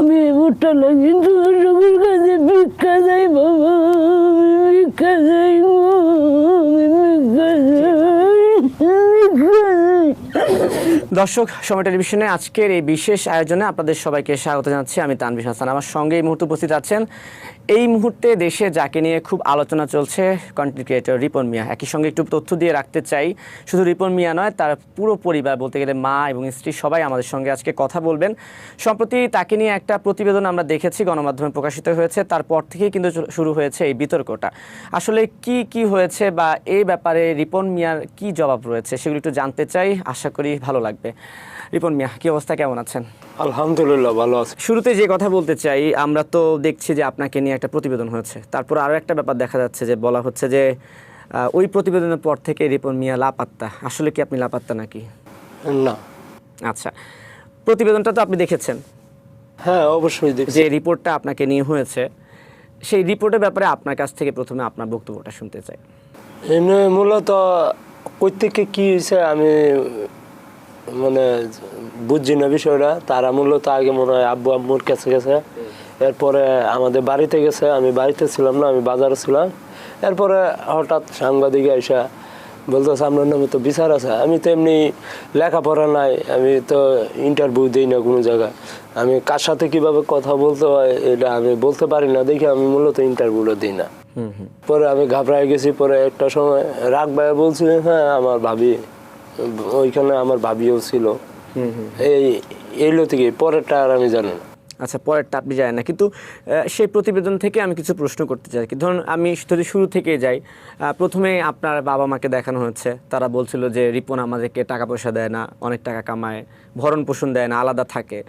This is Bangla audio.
আমি এই ভুট্টা লাগি তোমার সবার কাছে ভিক্ষা যাই বাবা, আমি ভিক্ষা যাই গো, আমি ভিক্ষা যাই। দর্শক, সময় টেলিভিশনে আজকের এই বিশেষ আয়োজনে আপনাদের সবাইকে স্বাগত জানাচ্ছি। আমি তানভীর হাসান। আমার সঙ্গে এই মুহূর্তে উপস্থিত আছেন এই মুহূর্তে দেশে যাকে নিয়ে খুব আলোচনা চলছে, কন্টেন্ট ক্রিয়েটর রিপন মিয়া। একই সঙ্গে একটু তথ্য দিয়ে রাখতে চাই, শুধু রিপন মিয়া নয়, তার পুরো পরিবার, বলতে গেলে মা এবং স্ত্রী সবাই আমাদের সঙ্গে আজকে কথা বলবেন। সম্প্রতি তাকে নিয়ে একটা প্রতিবেদন আমরা দেখেছি, গণমাধ্যমে প্রকাশিত হয়েছে। তারপর থেকেই কিন্তু শুরু হয়েছে এই বিতর্কটা। আসলে কি হয়েছে বা এই ব্যাপারে রিপন মিয়ার কি জবাব রয়েছে সেগুলো একটু জানতে চাই। আশা করি ভালো লাগবে। রিপন মিয়া, কি অবস্থা, কেমন আছেন? আলহামদুলিল্লাহ, ভালো আছে। শুরুতে যে কথা বলতে চাই, আমরা তো দেখছি যে আপনাকে নিয়ে একটা প্রতিবেদন হয়েছে, তারপর আরও একটা ব্যাপার দেখা যাচ্ছে যে বলা হচ্ছে যে ওই প্রতিবেদনের পর থেকে রিপন মিয়া লাপাত্তা। আসলে কি আপনি লাপাত্তা নাকি? না। আচ্ছা, প্রতিবেদনটা তো আপনি দেখেছেন? হ্যাঁ, অবশ্যই দেখছি। যে রিপোর্টটা আপনাকে নিয়ে হয়েছে, সেই রিপোর্টের ব্যাপারে আপনার কাছ থেকে প্রথমে আপনার বক্তব্যটা শুনতে চাই। এমনি মূলত কই থেকে কি হয়েছে আমি মানে বুঝছি না বিষয়টা। তারা মূলত আগে মনে হয় আব্বু আম্মুর কাছে গেছে, এরপরে আমাদের বাড়িতে গেছে। আমি বাড়িতে ছিলাম না, আমি বাজারে ছিলাম। এরপরে হঠাৎ সাংবাদিক এসে বলতেছে আপনার নামে তো বিচার আছে। আমি তো এমনি লেখাপড়া নাই, আমি তো ইন্টারভিউ দিই না কোনো জায়গায়। আমি কার সাথে কিভাবে কথা বলতে হয় এটা আমি বলতে পারি না, দেখে আমি মূলত ইন্টারভিউটা দিই না। পরে আমি ঘাবড়ায় গেছি। পরে একটা সময় রাগ ভাই বলছি, হ্যাঁ আমার ভাবি ওইখানে, আমার ভাবিও ছিল। এইগুলো থেকে পরেরটা আর আমি জানি না। আচ্ছা, পরেরটা আপনি জানেন না, কিন্তু সেই প্রতিবেদন থেকে আমি কিছু প্রশ্ন করতে চাই। কি ধরুন, আমি যদি শুরু থেকে যাই, প্রথমে আপনার বাবা মাকে দেখানো হচ্ছে, তারা বলছিল যে রিপন আমাদেরকে টাকা পয়সা দেয় না, অনেক টাকা কামায়, ভরণ পোষণ দেয় না, আলাদা থাকে।